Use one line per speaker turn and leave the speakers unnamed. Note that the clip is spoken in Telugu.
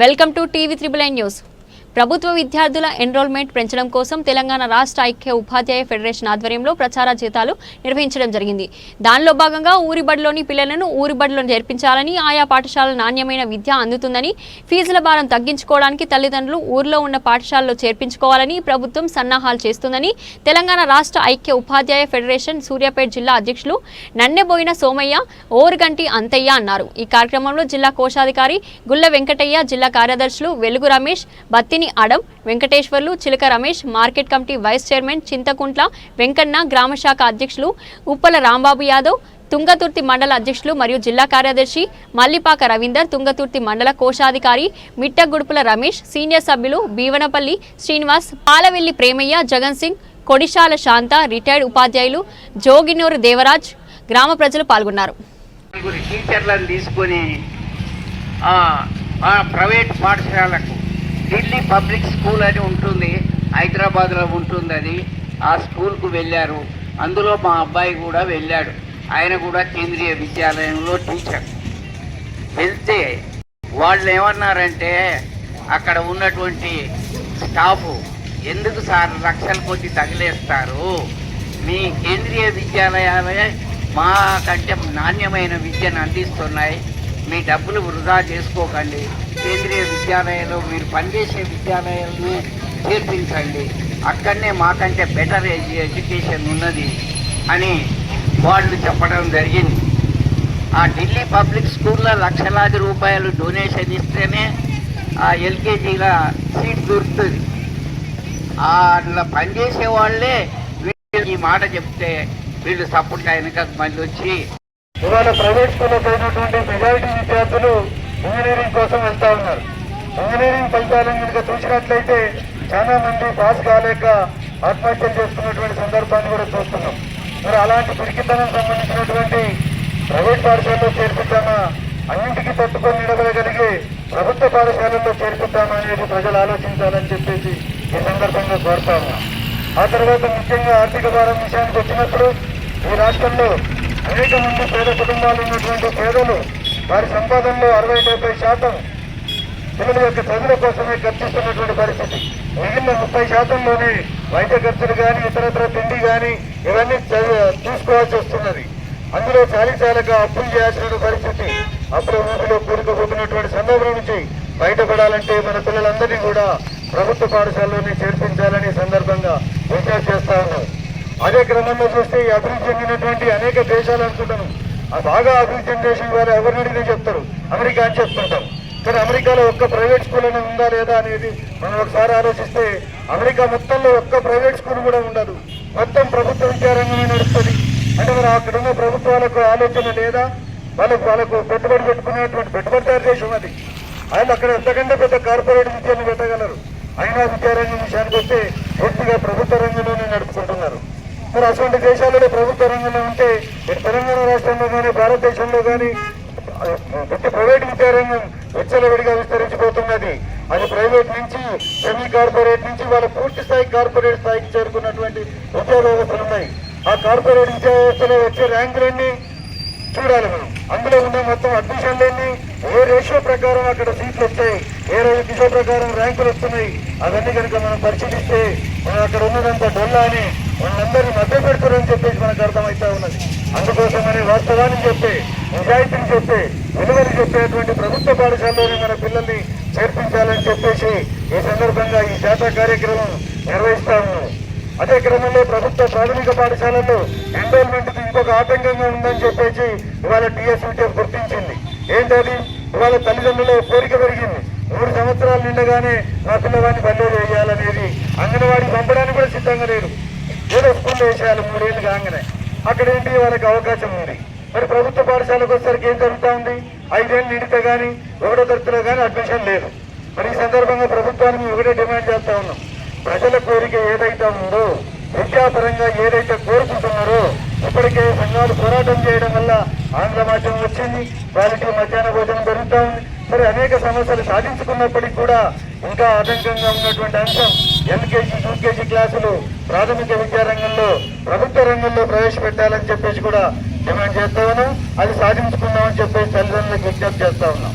Welcome to TV 9 news. ప్రభుత్వ విద్యార్థుల ఎన్రోల్మెంట్ పెంచడం కోసం తెలంగాణ రాష్ట్ర ఐక్య ఉపాధ్యాయ ఫెడరేషన్ ఆధ్వర్యంలో ప్రచార జీతాలు నిర్వహించడం జరిగింది. దానిలో భాగంగా ఊరిబడిలోని పిల్లలను ఊరిబడిలో చేర్పించాలని, ఆయా పాఠశాలల నాణ్యమైన విద్య అందుతుందని, ఫీజుల భారం తగ్గించుకోవడానికి తల్లిదండ్రులు ఊర్లో ఉన్న పాఠశాలలో చేర్పించుకోవాలని ప్రభుత్వం సన్నాహాలు చేస్తుందని తెలంగాణ రాష్ట్ర ఐక్య ఉపాధ్యాయ ఫెడరేషన్ సూర్యాపేట జిల్లా అధ్యక్షులు నన్నెబోయిన సోమయ్య, ఓరుగంటి అంతయ్య అన్నారు. ఈ కార్యక్రమంలో జిల్లా కోశాధికారి గుల్ల వెంకటయ్య, జిల్లా కార్యదర్శులు వెలుగు రమేష్, బత్తిని అడం, Venkateshwarlu, Chilaka Ramesh, market committee vice chairman Chintakuntla Venkanna, గ్రామ శాఖ అధ్యక్షులు ఉప్పల రాంబాబు యాదవ్, తుంగతుర్తి మండల అధ్యక్షులు మరియు జిల్లా కార్యదర్శి మల్లిపాక రవీందర్, తుంగతుర్తి మండల కోశాధికారి మిట్టగుడుపుల రమేష్, సీనియర్ సభ్యులు బీవనపల్లి శ్రీనివాస్, పాలవెల్లి ప్రేమయ్య, జగన్ సింగ్, కొడిశాల శాంత, రిటైర్డ్ ఉపాధ్యాయులు జోగినూరు దేవరాజ్, గ్రామ ప్రజలు పాల్గొన్నారు.
ప్రైవేట్ పాఠశాలకు ఢిల్లీ పబ్లిక్ స్కూల్ అని ఉంటుంది, హైదరాబాద్లో ఉంటుంది. అది ఆ స్కూల్కు వెళ్ళారు. అందులో మా అబ్బాయి కూడా వెళ్ళాడు. ఆయన కూడా కేంద్రీయ విద్యాలయంలో టీచర్. వెళ్తే వాళ్ళు ఏమన్నారంటే, అక్కడ ఉన్నటువంటి స్టాఫు, ఎందుకు సార్ లక్షల కొద్ది తగిలేస్తారు, మీ కేంద్రీయ విద్యాలయాలే మాకంటే నాణ్యమైన విద్యను అందిస్తున్నాయి, మీ డబ్బులు వృధా చేసుకోకండి, కేంద్రీయ విద్యాలయంలో మీరు పనిచేసే విద్యాలయాలను చేర్పించండి, అక్కడనే మాకంటే బెటర్ ఎడ్యుకేషన్ ఉన్నది అని వాళ్ళు చెప్పడం జరిగింది. ఆ ఢిల్లీ పబ్లిక్ స్కూల్లో లక్షలాది రూపాయలు డొనేషన్ ఇస్తేనే ఆ ఎల్కేజీల సీట్ దొరుకుతుంది. అట్లా పనిచేసే వాళ్ళే ఈ మాట చెప్తే వీళ్ళు సపోర్ట్ అయినాక మళ్ళీ వచ్చి
ఇవాళ ప్రైవేట్ స్కూల్లో పోయినటువంటి మెజారిటీ విద్యార్థులు ఇంజనీరింగ్ కోసం వెళ్తా ఉన్నారు. ఇంజనీరింగ్ ఫలితాలను కనుక చూసినట్లయితే చాలా మంది పాస్ కాలేక ఆత్మహత్యలు చేసుకున్నటువంటి సందర్భాన్ని కూడా చూస్తున్నాం. మరి అలాంటి పిరికితనం సంబంధించినటువంటి ప్రైవేట్ పాఠశాలలో చేర్పిద్దామా, అన్నింటికీ తట్టుకొని నిలబడగలిగే ప్రభుత్వ పాఠశాలల్లో చేర్పిద్దామా అనేది ప్రజలు ఆలోచించాలని చెప్పేసి ఈ సందర్భంగా కోరుతా ఉన్నాం. ఆ తర్వాత ముఖ్యంగా ఆర్థిక భారం విషయానికి వచ్చినప్పుడు ఈ రాష్ట్రంలో అనేక మంది పేద కుటుంబాలు ఉన్నటువంటి పేదలు వారి సంపాదనలో 60-70% పిల్లల యొక్క చదువుల కోసమే ఖర్చిస్తున్నటువంటి పరిస్థితి. మిగిలిన 30%లోనే వైద్య ఖర్చులు కానీ, ఇతరత్ర తిండి కానీ ఇవన్నీ చూసుకోవాల్సి వస్తున్నది. అందులో చాలాక అప్పులు చేయాల్సిన పరిస్థితి. అప్పుల ఊపిలో కూరుకుపోతున్నటువంటి సందర్భం నుంచి బయటపడాలంటే మన పిల్లలందరినీ కూడా ప్రభుత్వ పాఠశాలలోనే చేర్పించాలని సందర్భంగా విజ్ఞప్తి చేస్తా ఉన్నాం. అదే క్రమంలో చూస్తే ఈ అభివృద్ధి చెందినటువంటి అనేక దేశాలు అనుకుంటాను, బాగా అభివృద్ధి చెందిన దేశం వారు ఎవరిని అడిగినా చెప్తారు అమెరికా అని చెప్తుంటాం. కానీ అమెరికాలో ఒక్క ప్రైవేట్ స్కూల్ అనేది ఉందా లేదా అనేది మనం ఒకసారి ఆలోచిస్తే అమెరికా మొత్తంలో ఒక్క ప్రైవేట్ స్కూల్ కూడా ఉండదు, మొత్తం ప్రభుత్వ విద్యారంగమే నడుస్తుంది. అంటే మరి అక్కడ ఉన్న ప్రభుత్వాలకు ఆలోచన లేదా, వాళ్ళకు పెట్టుబడి పెట్టుకునేటువంటి పెట్టుబడిదారు దేశం అది. ఆయన అక్కడ ఎంతకంటే పెద్ద కార్పొరేట్ విద్యను పెట్టగలరు. అయినా విద్యారంగం విషయానికి వస్తే పూర్తిగా ప్రభుత్వ రంగంలోనే నడుపుకుంటున్నారు. మరి అటువంటి దేశాలలో ప్రభుత్వ రంగంలో ఉంటే తెలంగాణ రాష్ట్రంలో కానీ భారతదేశంలో కానీ ప్రైవేట్ విద్యారంగం విచ్చలవిడిగా విస్తరించిపోతున్నది. అది ప్రైవేట్ నుంచి సెమీ కార్పొరేట్ నుంచి వాళ్ళ పూర్తి స్థాయి కార్పొరేట్ స్థాయికి చేరుకున్నటువంటి విద్యా వ్యవస్థలు ఉన్నాయి. ఆ కార్పొరేట్ విద్యా వ్యవస్థలో వచ్చే ర్యాంకులన్నీ చూడాలి మనం. అందులో ఉన్న మొత్తం అడ్మిషన్లన్నీ ఏ రేషియో ప్రకారం అక్కడ సీట్లు వస్తాయి, ఏ రేషియో ప్రకారం ర్యాంకులు వస్తున్నాయి, అవన్నీ కనుక మనం పరిశీలిస్తే మనం అక్కడ ఉన్నదంతా డొల్లా అని వాళ్ళందరినీ మధ్య పెడతారని చెప్పేసి మనకు అర్థమవుతా ఉన్నది. అందుకోసమని వాస్తవాన్ని చెప్పే, నిజాయితీని చెప్పే, విలువలు చెప్పేటువంటి ప్రభుత్వ పాఠశాలలోనే మన పిల్లల్ని చేర్పించాలని చెప్పేసి ఈ సందర్భంగా ఈ శాఖ కార్యక్రమం నిర్వహిస్తా ఉన్నాం. అదే క్రమంలో ప్రభుత్వ ప్రాథమిక పాఠశాలలో ఎన్రోల్మెంట్ ఇంకొక ఆటంకంగా ఉందని చెప్పేసి ఇవాళ టీఎస్యూటీఎఫ్ గుర్తించింది. ఏంటది, ఇవాళ తల్లిదండ్రుల కోరిక పెరిగింది. 3 సంవత్సరాలు నిండగానే నా పిల్లవాడిని బల్లో వేయాలనేది. అంగన్వాడికి పంపడానికి కూడా సిద్ధంగా లేరు, ఏదో స్కూల్లో వేసేయాలి 3 ఏళ్ళు కాగానే. అక్కడేంటి వాళ్ళకి అవకాశం ఉంది. మరి ప్రభుత్వ పాఠశాలకు వచ్చేసరికి ఏం జరుగుతూ ఉంది, 5 ఏళ్ళు నిండితే కానీ 1వ తరగతిలో కానీ అడ్మిషన్ లేదు. మరి ఈ సందర్భంగా ప్రభుత్వానికి ఒకటే డిమాండ్ చేస్తా ఉన్నాం, ప్రజల కోరిక ఏదైతే ఉందో, విద్యాపరంగా ఏదైతే కోరుకుంటున్నారో, ఇప్పటికే సంఘాలు పోరాటం చేయడం వల్ల ఆంగ్ల మాధ్యమం వచ్చింది, క్వాలిటీ మధ్యాహ్న భోజనం జరుగుతూ ఉంది. మరి అనేక సమస్యలు సాధించుకున్నప్పటికీ కూడా ఇంకా ఆటంకంగా ఉన్నటువంటి అంశం ఎల్కేజీ, యూకేజీ క్లాసులు ప్రాథమిక విద్యారంగంలో ప్రభుత్వ రంగంలో ప్రవేశపెట్టాలని చెప్పేసి కూడా డిమాండ్ చేస్తా ఉన్నాం. అది సాధించుకుందామని చెప్పేసి తల్లిదండ్రులకు విజ్ఞప్తి చేస్తా ఉన్నాం.